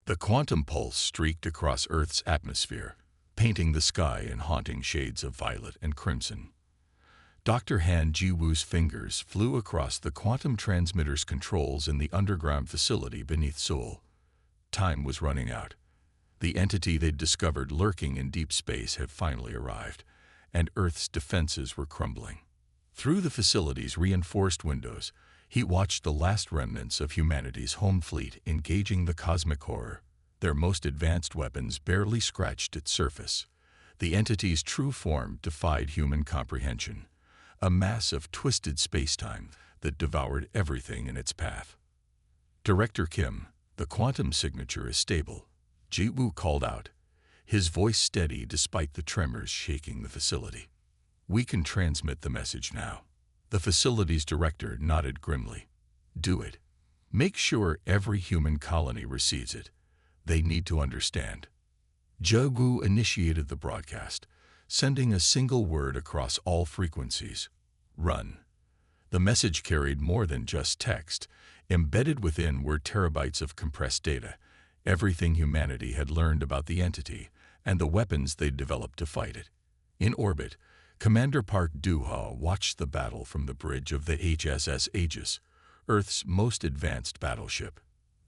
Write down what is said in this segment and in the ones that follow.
The quantum pulse streaked across Earth's atmosphere, painting the sky in haunting shades of violet and crimson. Dr. Han Jiwoo's fingers flew across the quantum transmitter's controls in the underground facility beneath Seoul. Time was running out. The entity they'd discovered lurking in deep space had finally arrived, and Earth's defenses were crumbling. Through the facility's reinforced windows, he watched the last remnants of humanity's home fleet engaging the cosmic horror. Their most advanced weapons barely scratched its surface. The entity's true form defied human comprehension, a mass of twisted space-time that devoured everything in its path. Director Kim, the quantum signature is stable, Jiwoo called out, his voice steady despite the tremors shaking the facility. We can transmit the message now. The facility's director nodded grimly. Do it. Make sure every human colony receives it. They need to understand. Jiwoo initiated the broadcast, sending a single word across all frequencies. Run. The message carried more than just text. Embedded within were terabytes of compressed data, everything humanity had learned about the entity, and the weapons they'd developed to fight it. In orbit, Commander Park Do-ha watched the battle from the bridge of the HSS Aegis, Earth's most advanced battleship.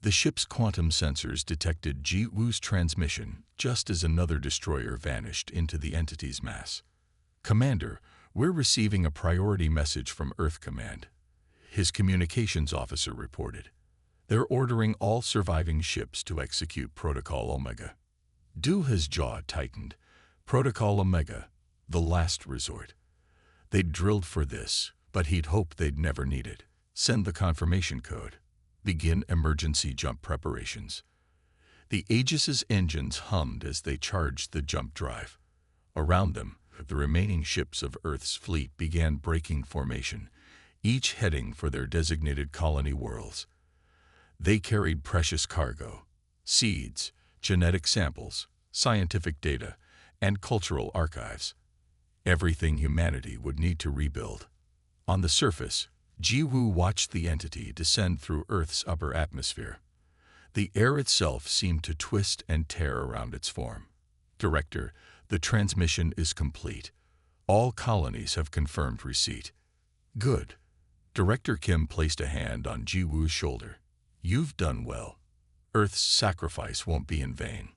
The ship's quantum sensors detected Jiwoo's transmission just as another destroyer vanished into the entity's mass. Commander, we're receiving a priority message from Earth Command, his communications officer reported. They're ordering all surviving ships to execute Protocol Omega. Do-ha's jaw tightened. Protocol Omega, the last resort. They'd drilled for this, but he'd hoped they'd never need it. Send the confirmation code. Begin emergency jump preparations. The Aegis's engines hummed as they charged the jump drive. Around them, the remaining ships of Earth's fleet began breaking formation, each heading for their designated colony worlds. They carried precious cargo, seeds, genetic samples, scientific data, and cultural archives. Everything humanity would need to rebuild. On the surface, Jiwoo watched the entity descend through Earth's upper atmosphere. The air itself seemed to twist and tear around its form. Director, the transmission is complete. All colonies have confirmed receipt. Good. Director Kim placed a hand on Jiwoo's shoulder. You've done well. Earth's sacrifice won't be in vain.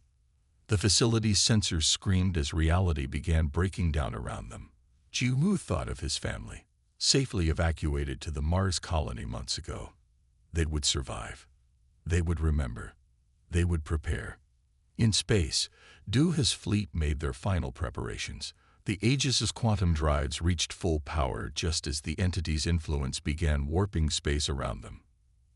The facility's sensors screamed as reality began breaking down around them. Jiwoo thought of his family, safely evacuated to the Mars colony months ago. They would survive. They would remember. They would prepare. In space, Do-ha's fleet made their final preparations. The Aegis's quantum drives reached full power just as the entity's influence began warping space around them.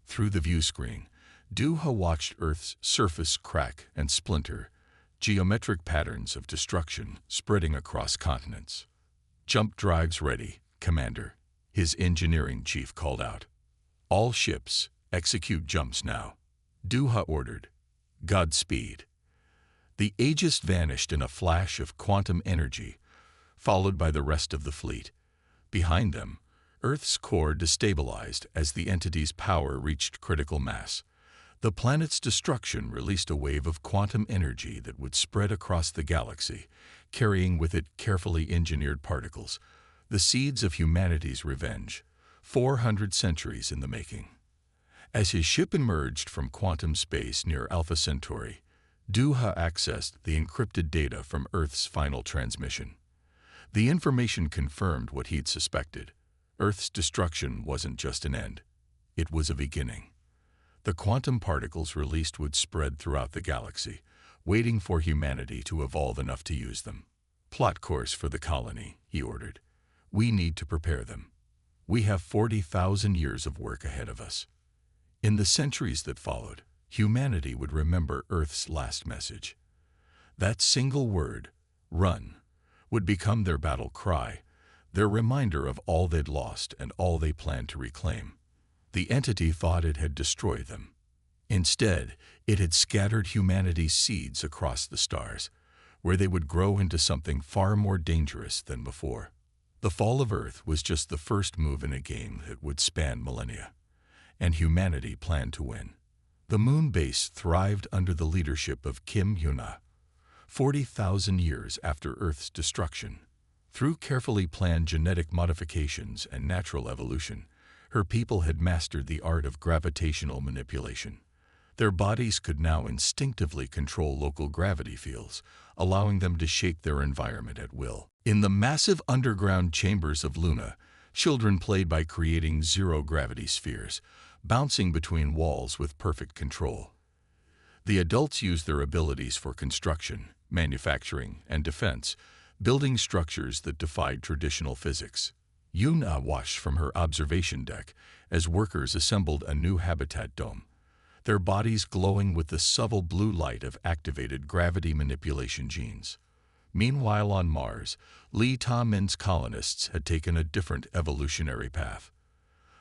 Through the view screen, Do-ha watched Earth's surface crack and splinter, geometric patterns of destruction spreading across continents. Jump drives ready, Commander, his engineering chief called out. All ships, execute jumps now. Do-ha ordered. Godspeed. The Aegis vanished in a flash of quantum energy, followed by the rest of the fleet. Behind them, Earth's core destabilized as the entity's power reached critical mass. The planet's destruction released a wave of quantum energy that would spread across the galaxy, carrying with it carefully engineered particles, the seeds of humanity's revenge, 400 centuries in the making. As his ship emerged from quantum space near Alpha Centauri, Do-ha accessed the encrypted data from Earth's final transmission. The information confirmed what he'd suspected. Earth's destruction wasn't just an end. It was a beginning. The quantum particles released would spread throughout the galaxy, waiting for humanity to evolve enough to use them. Plot course for the colony, he ordered. We need to prepare them. We have 40,000 years of work ahead of us. In the centuries that followed, humanity would remember Earth's last message. That single word, run, would become their battle cry, their reminder of all they'd lost and all they planned to reclaim. The entity thought it had destroyed them. Instead, it had scattered humanity's seeds across the stars, where they would grow into something far more dangerous than before. The fall of Earth was just the first move in a game that would span millennia, and humanity planned to win. The moon base thrived under the leadership of Kim Hyuna, 40,000 years after Earth's destruction. Through carefully planned genetic modifications and natural evolution, her people had mastered the art of gravitational manipulation. Their bodies could now instinctively control local gravity fields, allowing them to shape their environment at will. In the massive underground chambers of Luna, children played by creating zero-gravity spheres, bouncing between walls with perfect control. The adults used their abilities for construction, manufacturing, and defense, building structures that defied traditional physics. Yuna watched from her observation deck as workers assembled a new habitat dome, their bodies glowing with the subtle blue light of activated gravity manipulation genes. Meanwhile on Mars, Lee Ta-min's colonists had taken a different evolutionary path.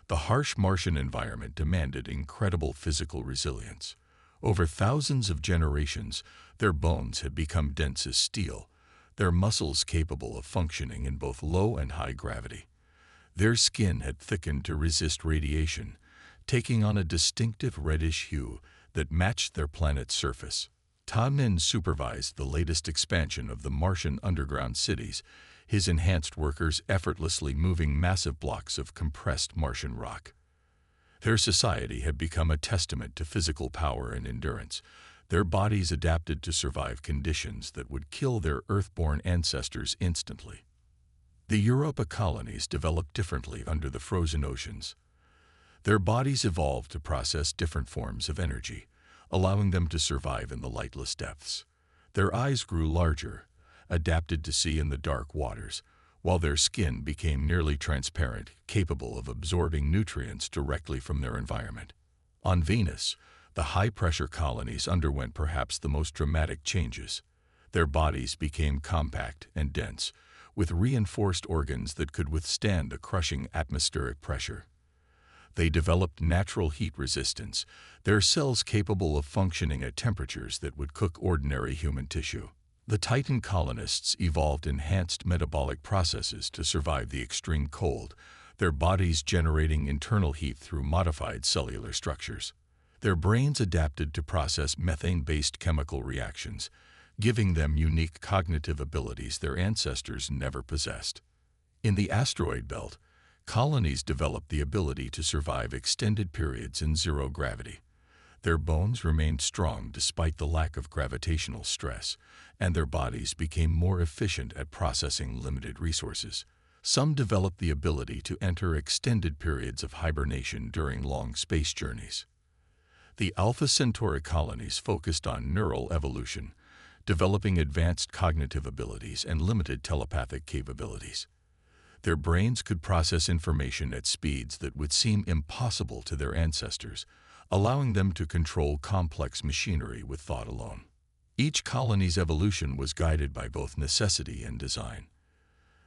The harsh Martian environment demanded incredible physical resilience. Over thousands of generations, their bones had become dense as steel, their muscles capable of functioning in both low and high gravity. Their skin had thickened to resist radiation, taking on a distinctive reddish hue that matched their planet's surface. Ta-min supervised the latest expansion of the Martian underground cities, his enhanced workers effortlessly moving massive blocks of compressed Martian rock. Their society had become a testament to physical power and endurance, their bodies adapted to survive conditions that would kill their Earth-born ancestors instantly. The Europa colonies developed differently under the frozen oceans. Their bodies evolved to process different forms of energy, allowing them to survive in the lightless depths. Their eyes grew larger, adapted to see in the dark waters, while their skin became nearly transparent, capable of absorbing nutrients directly from their environment. On Venus, the high-pressure colonies underwent perhaps the most dramatic changes. Their bodies became compact and dense, with reinforced organs that could withstand the crushing atmospheric pressure. They developed natural heat resistance, their cells capable of functioning at temperatures that would cook ordinary human tissue. The Titan colonists evolved enhanced metabolic processes to survive the extreme cold, their bodies generating internal heat through modified cellular structures. Their brains adapted to process methane-based chemical reactions, giving them unique cognitive abilities their ancestors never possessed. In the asteroid belt, colonies developed the ability to survive extended periods in zero gravity. Their bones remained strong despite the lack of gravitational stress, and their bodies became more efficient at processing limited resources. Some developed the ability to enter extended periods of hibernation during long space journeys. The Alpha Centauri colonies focused on neural evolution, developing advanced cognitive abilities and limited telepathic capabilities. Their brains could process information at speeds that would seem impossible to their ancestors, allowing them to control complex machinery with thought alone. Each colony's evolution was guided by both necessity and design.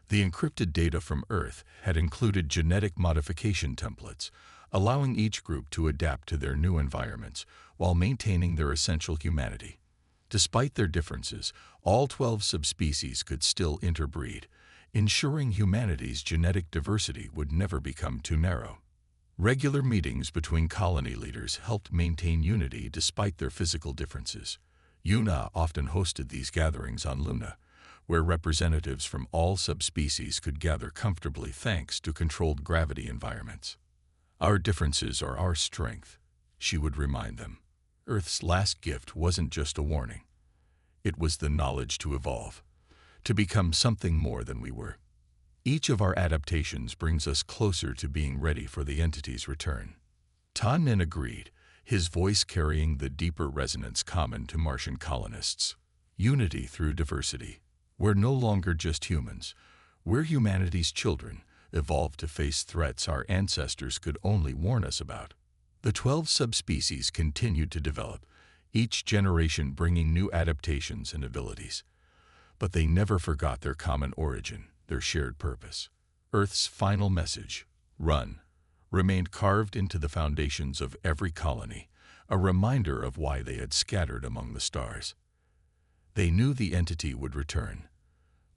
The encrypted data from Earth had included genetic modification templates, allowing each group to adapt to their new environments while maintaining their essential humanity. Despite their differences, all 12 subspecies could still interbreed, ensuring humanity's genetic diversity would never become too narrow. Regular meetings between colony leaders helped maintain unity despite their physical differences. Yuna often hosted these gatherings on Luna, where representatives from all subspecies could gather comfortably thanks to controlled gravity environments. "Our differences are our strength," she would remind them. Earth's last gift wasn't just a warning. It was the knowledge to evolve, to become something more than we were. Each of our adaptations brings us closer to being ready for the entity's return. Ta-min agreed, his voice carrying the deeper resonance common to Martian colonists. Unity through diversity. We're no longer just humans. We're humanity's children, evolved to face threats our ancestors could only warn us about. The 12 subspecies continued to develop, each generation bringing new adaptations and abilities. But they never forgot their common origin, their shared purpose. Earth's final message, "Run," remained carved into the foundations of every colony, a reminder of why they had scattered among the stars. They knew the entity would return.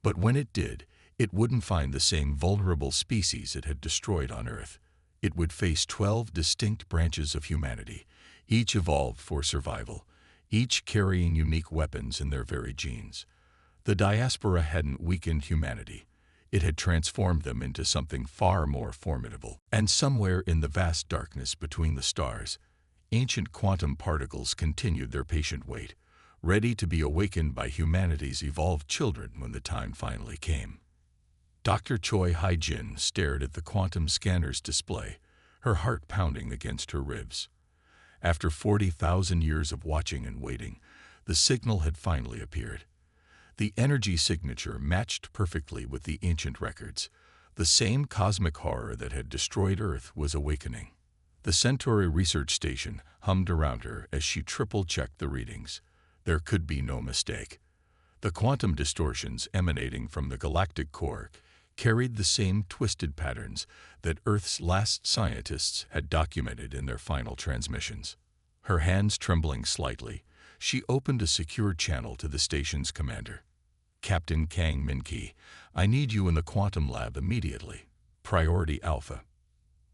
But when it did, it wouldn't find the same vulnerable species it had destroyed on Earth. It would face 12 distinct branches of humanity, Each evolved for survival, each carrying unique weapons in their very genes. The diaspora hadn't weakened humanity. It had transformed them into something far more formidable. And somewhere in the vast darkness between the stars, ancient quantum particles continued their patient wait, ready to be awakened by humanity's evolved children when the time finally came. Dr. Choi Hai-jin stared at the quantum scanner's display, her heart pounding against her ribs. After 40,000 years of watching and waiting, the signal had finally appeared. The energy signature matched perfectly with the ancient records. The same cosmic horror that had destroyed Earth was awakening. The Centauri research station hummed around her as she triple-checked the readings. There could be no mistake. The quantum distortions emanating from the galactic core carried the same twisted patterns that Earth's last scientists had documented in their final transmissions. Her hands trembling slightly, she opened a secure channel to the station's commander. Captain Kang Min-ki, I need you in the quantum lab immediately. Priority Alpha.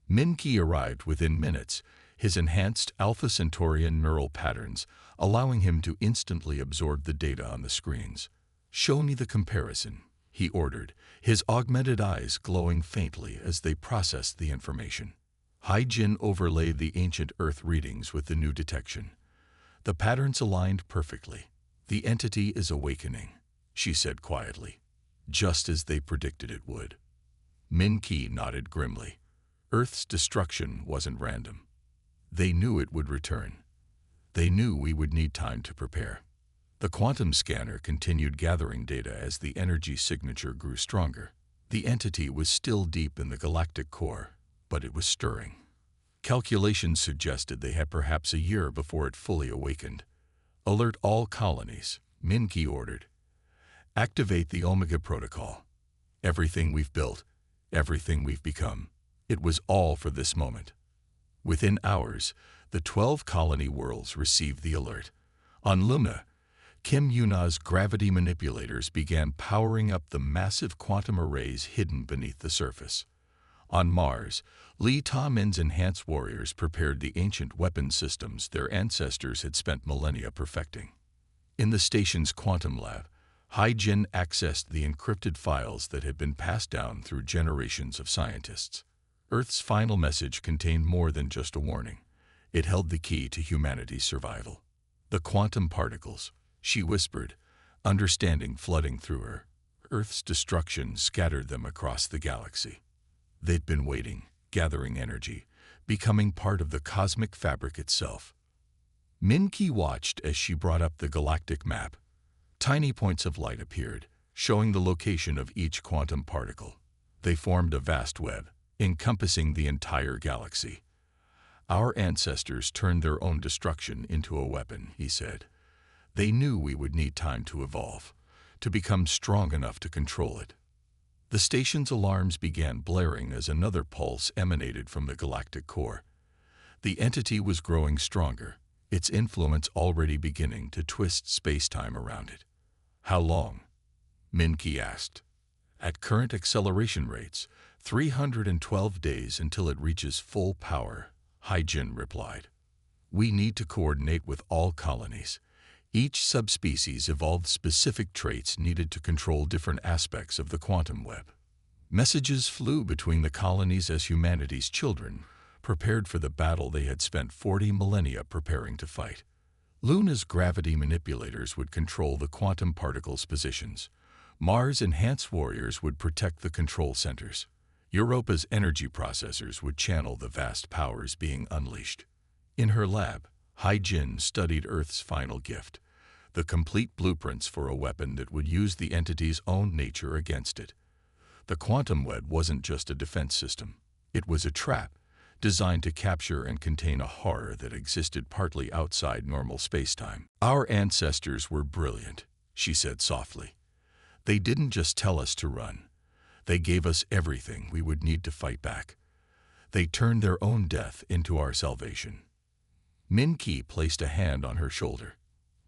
Min-ki arrived within minutes, his enhanced Alpha Centaurian neural patterns allowing him to instantly absorb the data on the screens. Show me the comparison, he ordered, his augmented eyes glowing faintly as they processed the information. Hai-jin overlaid the ancient Earth readings with the new detection. The patterns aligned perfectly. The entity is awakening, she said quietly, just as they predicted it would. Min-ki nodded grimly. Earth's destruction wasn't random. They knew it would return. They knew we would need time to prepare. The quantum scanner continued gathering data as the energy signature grew stronger. The entity was still deep in the galactic core, but it was stirring. Calculations suggested they had perhaps a year before it fully awakened. Alert all colonies, Min-ki ordered. Activate the Omega Protocol. Everything we've built, everything we've become, it was all for this moment. Within hours, the 12 colony worlds received the alert. On Luna, Kim Yuna's gravity manipulators began powering up the massive quantum arrays hidden beneath the surface. On Mars, Lee Ta-min's enhanced warriors prepared the ancient weapon systems their ancestors had spent millennia perfecting. In the station's quantum lab, Hai-jin accessed the encrypted files that had been passed down through generations of scientists. Earth's final message contained more than just a warning. It held the key to humanity's survival. The quantum particles, she whispered, understanding flooding through her. Earth's destruction scattered them across the galaxy. They'd been waiting, gathering energy, becoming part of the cosmic fabric itself. Min-ki watched as she brought up the galactic map. Tiny points of light appeared, showing the location of each quantum particle. They formed a vast web, encompassing the entire galaxy. Our ancestors turned their own destruction into a weapon, he said. They knew we would need time to evolve, to become strong enough to control it. The station's alarms began blaring as another pulse emanated from the galactic core. The entity was growing stronger, its influence already beginning to twist space-time around it. How long? Min-ki asked. At current acceleration rates, 312 days until it reaches full power, Hai-jin replied. We need to coordinate with all colonies. Each subspecies evolved specific traits needed to control different aspects of the quantum web. Messages flew between the colonies as humanity's children prepared for the battle they had spent 40 millennia preparing to fight. Luna's gravity manipulators would control the quantum particles' positions. Mars' enhanced warriors would protect the control centers. Europa's energy processors would channel the vast powers being unleashed. In her lab, Hai-jin studied Earth's final gift, the complete blueprints for a weapon that would use the entity's own nature against it. The quantum web wasn't just a defense system. It was a trap, designed to capture and contain a horror that existed partly outside normal spacetime. Our ancestors were brilliant, she said softly. They didn't just tell us to run. They gave us everything we would need to fight back. They turned their own death into our salvation. Min-ki placed a hand on her shoulder.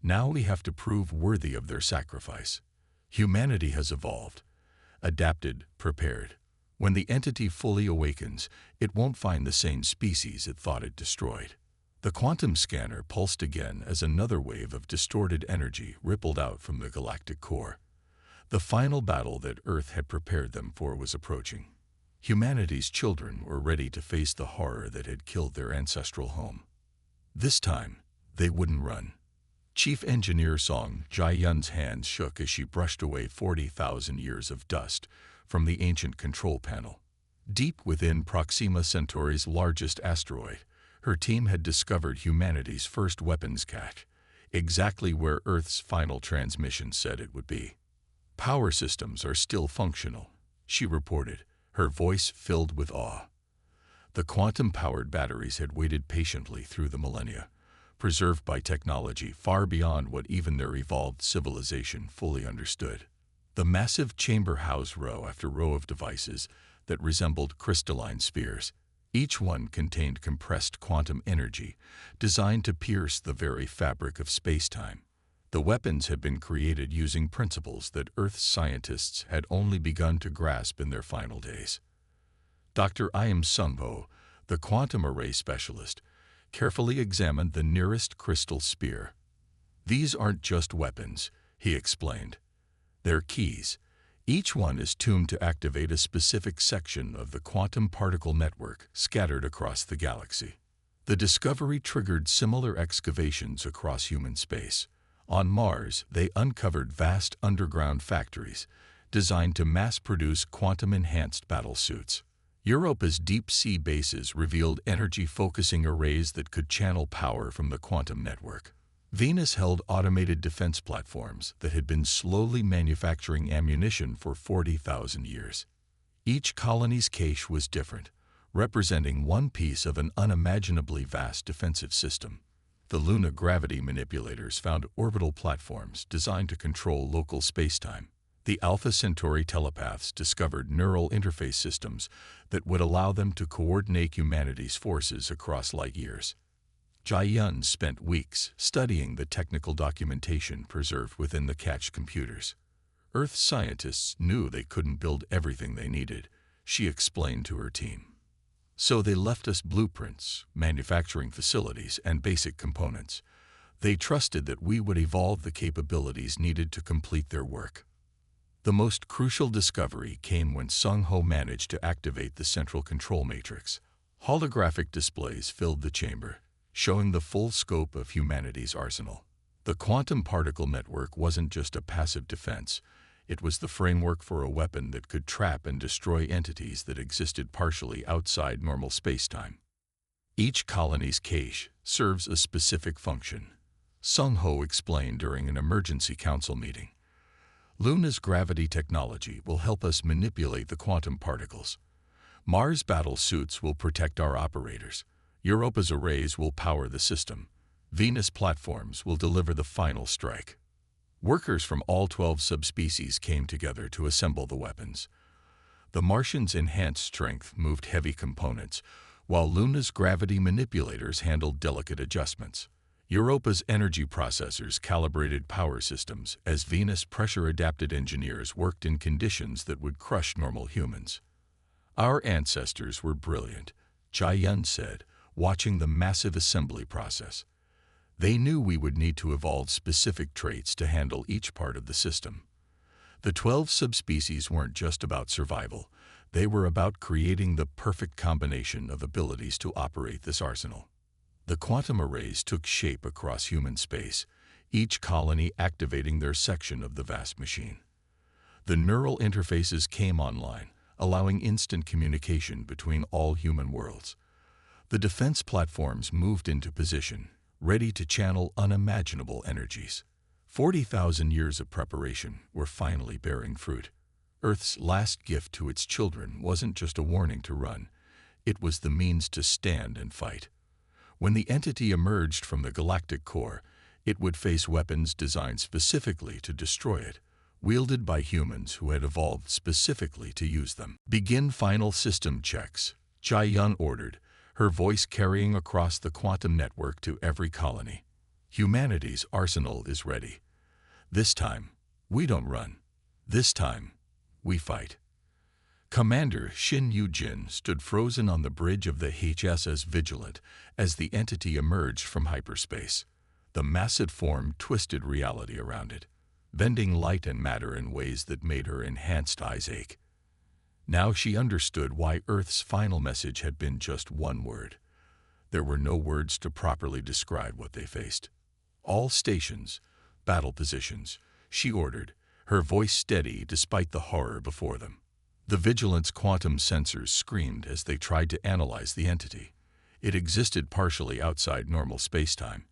Now we have to prove worthy of their sacrifice. Humanity has evolved, adapted, prepared. When the entity fully awakens, it won't find the same species it thought it destroyed. The quantum scanner pulsed again as another wave of distorted energy rippled out from the galactic core. The final battle that Earth had prepared them for was approaching. Humanity's children were ready to face the horror that had killed their ancestral home. This time, they wouldn't run. Chief Engineer Song Jai-yun's hands shook as she brushed away 40,000 years of dust from the ancient control panel. Deep within Proxima Centauri's largest asteroid, her team had discovered humanity's first weapons cache, exactly where Earth's final transmission said it would be. "Power systems are still functional," she reported, her voice filled with awe. The quantum-powered batteries had waited patiently through the millennia, preserved by technology far beyond what even their evolved civilization fully understood. The massive chamber housed row after row of devices that resembled crystalline spheres. Each one contained compressed quantum energy, designed to pierce the very fabric of space-time. The weapons had been created using principles that Earth's scientists had only begun to grasp in their final days. Dr. Im Sung-ho, the quantum array specialist, carefully examined the nearest crystal sphere. "These aren't just weapons," he explained. "They're keys. Each one is tuned to activate a specific section of the quantum particle network scattered across the galaxy." The discovery triggered similar excavations across human space. On Mars, they uncovered vast underground factories designed to mass-produce quantum-enhanced battlesuits. Europa's deep-sea bases revealed energy-focusing arrays that could channel power from the quantum network. Venus held automated defense platforms that had been slowly manufacturing ammunition for 40,000 years. Each colony's cache was different, representing one piece of an unimaginably vast defensive system. The Luna gravity manipulators found orbital platforms designed to control local spacetime. The Alpha Centauri telepaths discovered neural interface systems that would allow them to coordinate humanity's forces across light years. Jai-yun spent weeks studying the technical documentation preserved within the cache computers. Earth scientists knew they couldn't build everything they needed, she explained to her team. So they left us blueprints, manufacturing facilities, and basic components. They trusted that we would evolve the capabilities needed to complete their work. The most crucial discovery came when Sung-ho managed to activate the central control matrix. Holographic displays filled the chamber, showing the full scope of humanity's arsenal. The quantum particle network wasn't just a passive defense. It was the framework for a weapon that could trap and destroy entities that existed partially outside normal spacetime. Each colony's cache serves a specific function, Sung-ho explained during an emergency council meeting. Luna's gravity technology will help us manipulate the quantum particles. Mars battle suits will protect our operators. Europa's arrays will power the system. Venus platforms will deliver the final strike. Workers from all 12 subspecies came together to assemble the weapons. The Martians' enhanced strength moved heavy components, while Luna's gravity manipulators handled delicate adjustments. Europa's energy processors calibrated power systems as Venus pressure-adapted engineers worked in conditions that would crush normal humans. "Our ancestors were brilliant," Jai-yun said, watching the massive assembly process. "They knew we would need to evolve specific traits to handle each part of the system." The 12 subspecies weren't just about survival. They were about creating the perfect combination of abilities to operate this arsenal. The quantum arrays took shape across human space, each colony activating their section of the vast machine. The neural interfaces came online, allowing instant communication between all human worlds. The defense platforms moved into position, ready to channel unimaginable energies. 40,000 years of preparation were finally bearing fruit. Earth's last gift to its children wasn't just a warning to run. It was the means to stand and fight. When the entity emerged from the galactic core, it would face weapons designed specifically to destroy it, wielded by humans who had evolved specifically to use them. "Begin final system checks," Jai-yun ordered, her voice carrying across the quantum network to every colony. "Humanity's arsenal is ready. This time, we don't run. This time, we fight." Commander Shin Yu-jin stood frozen on the bridge of the HSS Vigilant as the entity emerged from hyperspace. The massive form twisted reality around it, bending light and matter in ways that made her enhanced eyes ache. Now she understood why Earth's final message had been just one word. There were no words to properly describe what they faced. "All stations, battle positions," she ordered, her voice steady despite the horror before them. The Vigilant's quantum sensors screamed as they tried to analyze the entity. It existed partially outside normal spacetime,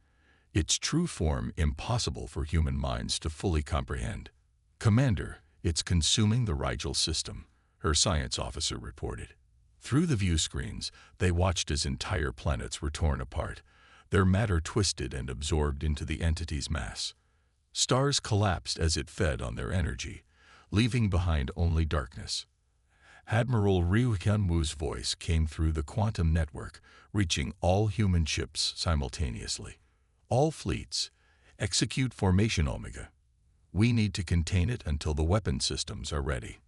its true form impossible for human minds to fully comprehend. "Commander, it's consuming the Rigel system," her science officer reported. Through the view screens, they watched as entire planets were torn apart, their matter twisted and absorbed into the entity's mass. Stars collapsed as it fed on their energy, leaving behind only darkness. Admiral Ryu Hyunwoo's voice came through the quantum network, reaching all human ships simultaneously. "All fleets, execute Formation Omega. We need to contain it until the weapon systems are ready."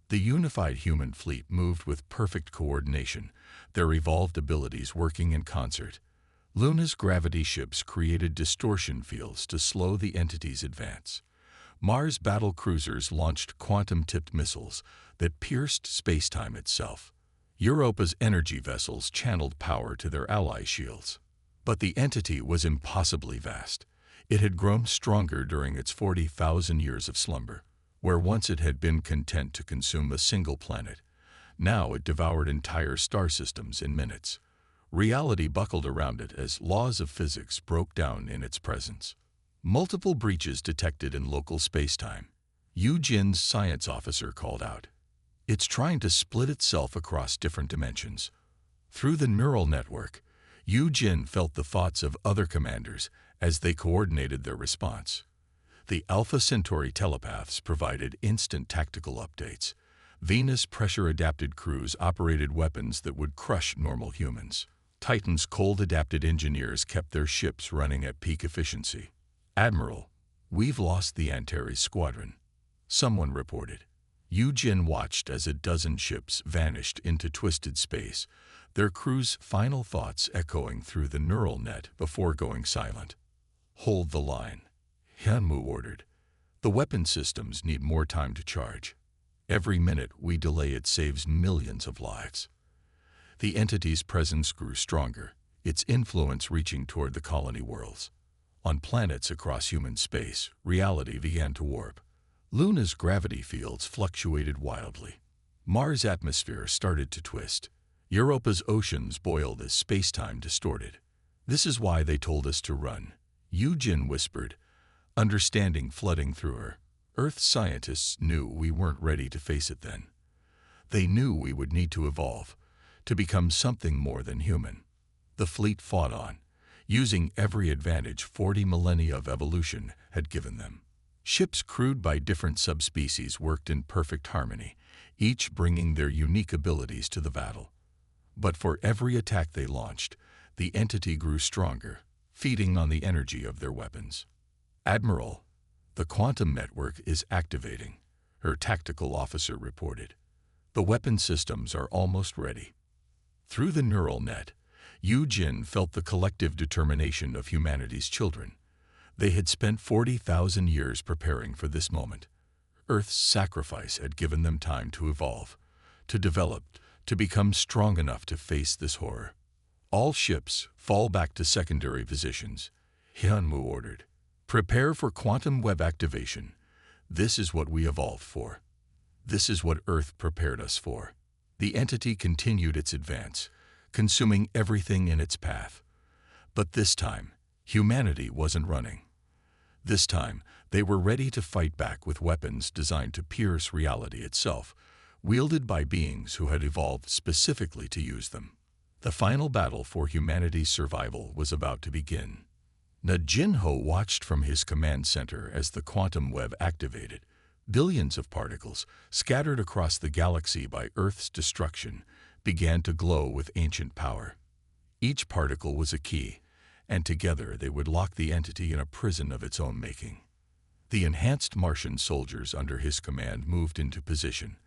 The unified human fleet moved with perfect coordination, their evolved abilities working in concert. Luna's gravity ships created distortion fields to slow the entity's advance. Mars' battle cruisers launched quantum-tipped missiles that pierced spacetime itself. Europa's energy vessels channeled power to their ally shields. But the entity was impossibly vast. It had grown stronger during its 40,000 years of slumber. Where once it had been content to consume a single planet, now it devoured entire star systems in minutes. Reality buckled around it as laws of physics broke down in its presence. Multiple breaches detected in local spacetime. Yu-jin's science officer called out. "It's trying to split itself across different dimensions." Through the neural network, Yu-jin felt the thoughts of other commanders as they coordinated their response. The Alpha Centauri telepaths provided instant tactical updates. Venus pressure-adapted crews operated weapons that would crush normal humans. Titan's cold-adapted engineers kept their ships running at peak efficiency. "Admiral, we've lost the Antares squadron," someone reported. Yu-jin watched as a dozen ships vanished into twisted space, their crews' final thoughts echoing through the neural net before going silent. "Hold the line," Hyunwoo ordered. "The weapon systems need more time to charge. Every minute we delay it saves millions of lives." The entity's presence grew stronger, its influence reaching toward the colony worlds. On planets across human space, reality began to warp. Luna's gravity fields fluctuated wildly. Mars' atmosphere started to twist. Europa's oceans boiled as spacetime distorted. "This is why they told us to run," Yu-jin whispered, understanding flooding through her. Earth scientists knew we weren't ready to face it then. They knew we would need to evolve, to become something more than human. The fleet fought on, using every advantage 40 millennia of evolution had given them. Ships crewed by different subspecies worked in perfect harmony, each bringing their unique abilities to the battle. But for every attack they launched, the entity grew stronger, feeding on the energy of their weapons. "Admiral, the quantum network is activating," her tactical officer reported. "The weapon systems are almost ready." Through the neural net, Yu-jin felt the collective determination of humanity's children. They had spent 40,000 years preparing for this moment. Earth's sacrifice had given them time to evolve, to develop, to become strong enough to face this horror. "All ships, fall back to secondary positions," Hyunwoo ordered. "Prepare for quantum web activation. This is what we evolved for. This is what Earth prepared us for." The entity continued its advance, consuming everything in its path. But this time, humanity wasn't running. This time, they were ready to fight back with weapons designed to pierce reality itself, wielded by beings who had evolved specifically to use them. The final battle for humanity's survival was about to begin. Na Jinho watched from his command center as the quantum web activated. Billions of particles, scattered across the galaxy by Earth's destruction, began to glow with ancient power. Each particle was a key, and together they would lock the entity in a prison of its own making. The enhanced Martian soldiers under his command moved into position,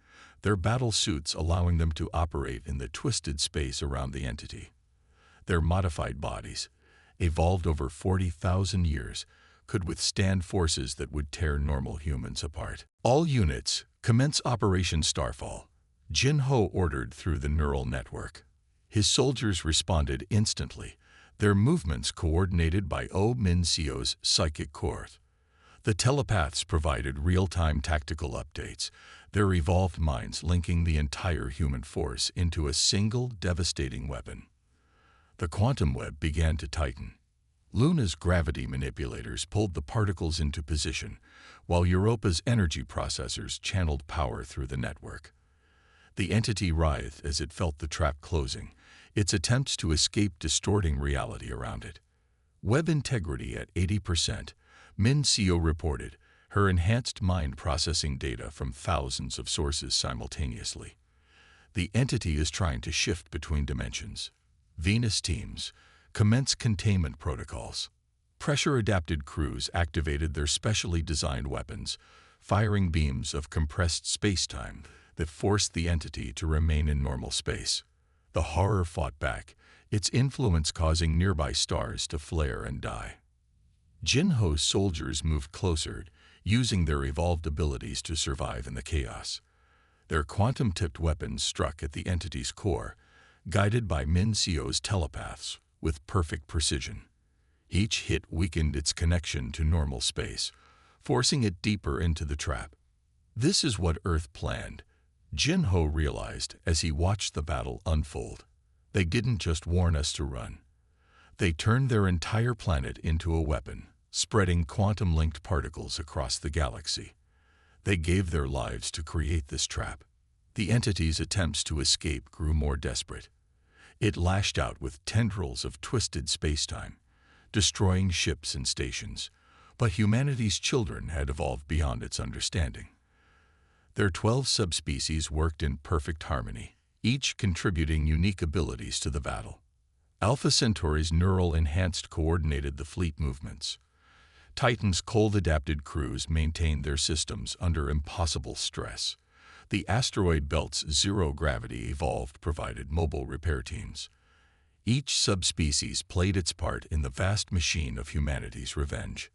their battle suits allowing them to operate in the twisted space around the entity. Their modified bodies, evolved over 40,000 years, could withstand forces that would tear normal humans apart. All units, commence Operation Starfall, Jin-Ho ordered through the neural network. His soldiers responded instantly, their movements coordinated by Oh Min-seo's psychic core. The telepaths provided real-time tactical updates, their evolved minds linking the entire human force into a single devastating weapon. The quantum web began to tighten. Luna's gravity manipulators pulled the particles into position, while Europa's energy processors channeled power through the network. The entity writhed as it felt the trap closing, its attempts to escape distorting reality around it. Web integrity at 80%, Min-seo reported, her enhanced mind processing data from thousands of sources simultaneously. The entity is trying to shift between dimensions. Venus teams, commence containment protocols. Pressure-adapted crews activated their specially designed weapons, firing beams of compressed space-time that forced the entity to remain in normal space. The horror fought back, its influence causing nearby stars to flare and die. Jin-Ho's soldiers moved closer, using their evolved abilities to survive in the chaos. Their quantum-tipped weapons struck at the entity's core, guided by Min-seo's telepaths with perfect precision. Each hit weakened its connection to normal space, forcing it deeper into the trap. This is what Earth planned, Jin-Ho realized as he watched the battle unfold. They didn't just warn us to run. They turned their entire planet into a weapon, spreading quantum-linked particles across the galaxy. They gave their lives to create this trap. The entity's attempts to escape grew more desperate. It lashed out with tendrils of twisted space-time, destroying ships and stations, but humanity's children had evolved beyond its understanding. Their 12 subspecies worked in perfect harmony, each contributing unique abilities to the battle. Alpha Centauri's neural enhanced coordinated the fleet movements. Titan's cold-adapted crews maintained their systems under impossible stress. The asteroid belt's zero-gravity evolved provided mobile repair teams. Each subspecies played its part in the vast machine of humanity's revenge.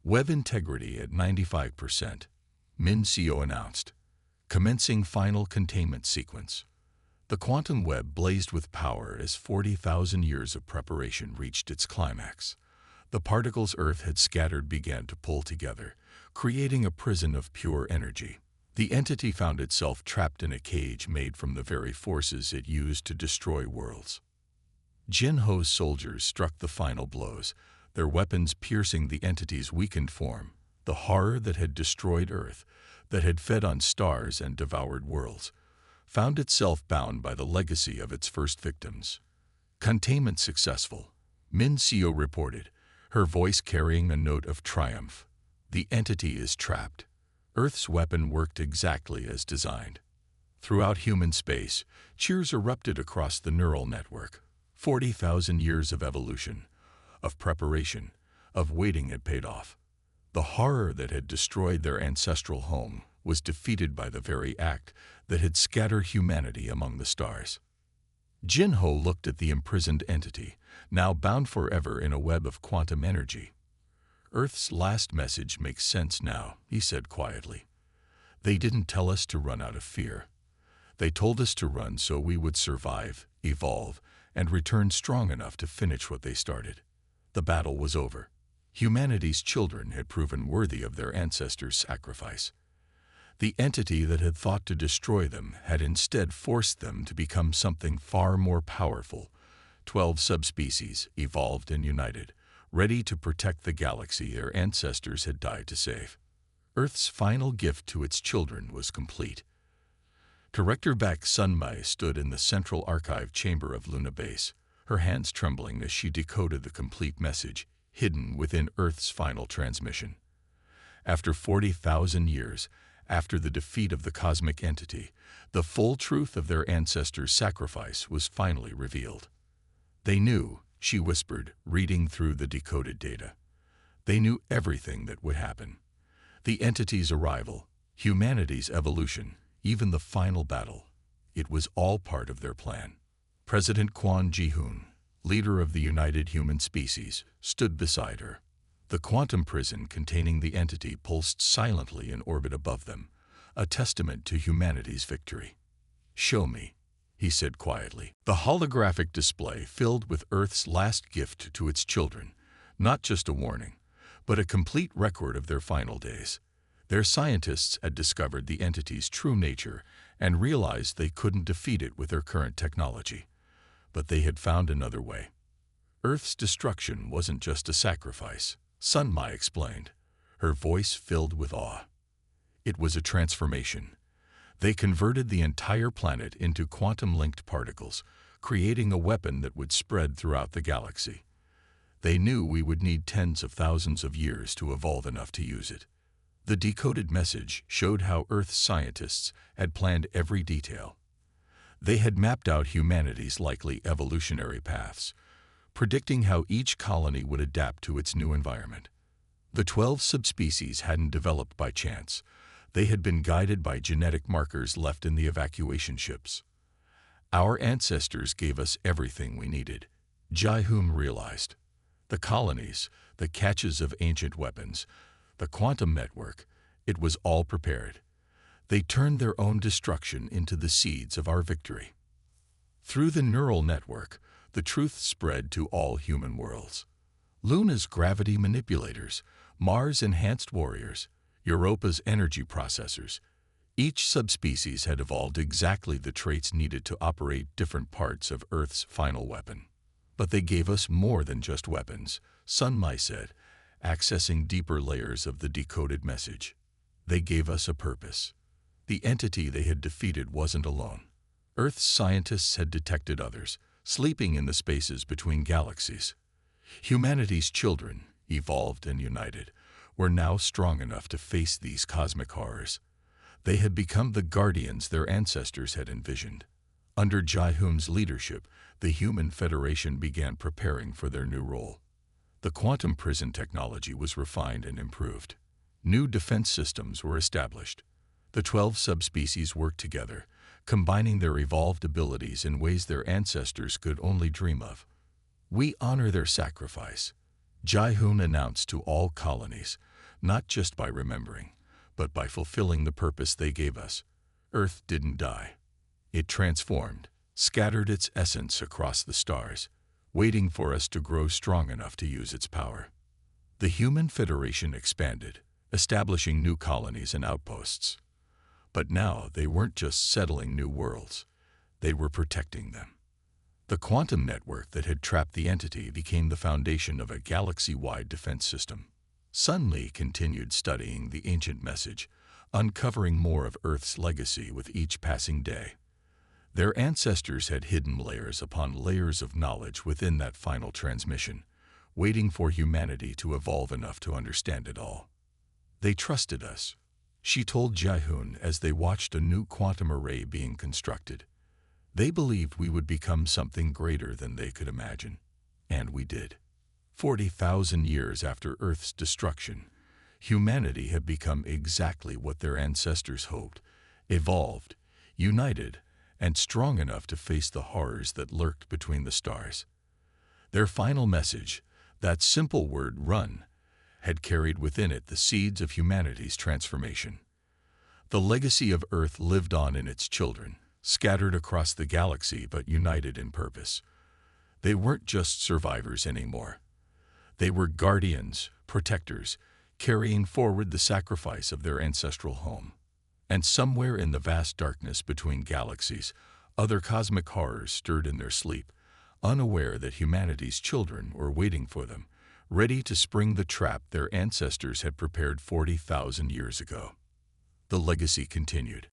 Web integrity at 95%, Min-seo announced, commencing final containment sequence. The quantum web blazed with power as 40,000 years of preparation reached its climax. The particles Earth had scattered began to pull together, creating a prison of pure energy. The entity found itself trapped in a cage made from the very forces it used to destroy worlds. Jin-Ho's soldiers struck the final blows, their weapons piercing the entity's weakened form. The horror that had destroyed Earth, that had fed on stars and devoured worlds, found itself bound by the legacy of its first victims. Containment successful, Min-seo reported, her voice carrying a note of triumph. The entity is trapped. Earth's weapon worked exactly as designed. Throughout human space, cheers erupted across the neural network. 40,000 years of evolution, of preparation, of waiting had paid off. The horror that had destroyed their ancestral home was defeated by the very act that had scattered humanity among the stars. Jin-Ho looked at the imprisoned entity, now bound forever in a web of quantum energy. Earth's last message makes sense now, he said quietly. They didn't tell us to run out of fear. They told us to run so we would survive, evolve, and return strong enough to finish what they started. The battle was over. Humanity's children had proven worthy of their ancestors' sacrifice. The entity that had thought to destroy them had instead forced them to become something far more powerful. 12 subspecies evolved and united, ready to protect the galaxy their ancestors had died to save. Earth's final gift to its children was complete. Director Baek Sunmai stood in the central archive chamber of Luna Base, her hands trembling as she decoded the complete message hidden within Earth's final transmission. After 40,000 years, after the defeat of the cosmic entity, the full truth of their ancestors' sacrifice was finally revealed. They knew, she whispered, reading through the decoded data. They knew everything that would happen. The entity's arrival, humanity's evolution, even the final battle. It was all part of their plan. President Kwon Ji-hoon, leader of the United Human Species, stood beside her. The quantum prison containing the entity pulsed silently in orbit above them, a testament to humanity's victory. "Show me," he said quietly. The holographic display filled with Earth's last gift to its children, not just a warning, but a complete record of their final days. Their scientists had discovered the entity's true nature and realized they couldn't defeat it with their current technology. But they had found another way. Earth's destruction wasn't just a sacrifice, Sun Mai explained, her voice filled with awe. It was a transformation. They converted the entire planet into quantum-linked particles, creating a weapon that would spread throughout the galaxy. They knew we would need tens of thousands of years to evolve enough to use it. The decoded message showed how Earth's scientists had planned every detail. They had mapped out humanity's likely evolutionary paths, predicting how each colony would adapt to its new environment. The 12 subspecies hadn't developed by chance. They had been guided by genetic markers left in the evacuation ships. Our ancestors gave us everything we needed, Ji-hoon realized. The colonies, the caches of ancient weapons, the quantum network, it was all prepared. They turned their own destruction into the seeds of our victory. Through the neural network, the truth spread to all human worlds. Luna's gravity manipulators, Mars' enhanced warriors, Europa's energy processors. Each subspecies had evolved exactly the traits needed to operate different parts of Earth's final weapon. But they gave us more than just weapons, Sun Mai said, accessing deeper layers of the decoded message. They gave us a purpose. The entity they had defeated wasn't alone. Earth's scientists had detected others, sleeping in the spaces between galaxies. Humanity's children, evolved and united, were now strong enough to face these cosmic horrors. They had become the guardians their ancestors had envisioned. Under Ji-hoon's leadership, the Human Federation began preparing for their new role. The quantum prison technology was refined and improved. New defense systems were established. The 12 subspecies worked together, combining their evolved abilities in ways their ancestors could only dream of. "We honor their sacrifice," Ji-hoon announced to all colonies, not just by remembering, but by fulfilling the purpose they gave us. Earth didn't die. It transformed, scattered its essence across the stars, waiting for us to grow strong enough to use its power. The Human Federation expanded, establishing new colonies and outposts. But now they weren't just settling new worlds, they were protecting them. The quantum network that had trapped the entity became the foundation of a galaxy-wide defense system. Sun Li continued studying the ancient message, uncovering more of Earth's legacy with each passing day. Their ancestors had hidden layers upon layers of knowledge within that final transmission, waiting for humanity to evolve enough to understand it all. "They trusted us," she told Ji-hoon as they watched a new quantum array being constructed. "They believed we would become something greater than they could imagine." And we did. 40,000 years after Earth's destruction, humanity had become exactly what their ancestors hoped, evolved, united, and strong enough to face the horrors that lurked between the stars. Their final message, that simple word "run," had carried within it the seeds of humanity's transformation. The legacy of Earth lived on in its children, scattered across the galaxy but united in purpose. They weren't just survivors anymore. They were guardians, protectors, carrying forward the sacrifice of their ancestral home. And somewhere in the vast darkness between galaxies, other cosmic horrors stirred in their sleep, unaware that humanity's children were waiting for them, ready to spring the trap their ancestors had prepared 40,000 years ago. The legacy continued.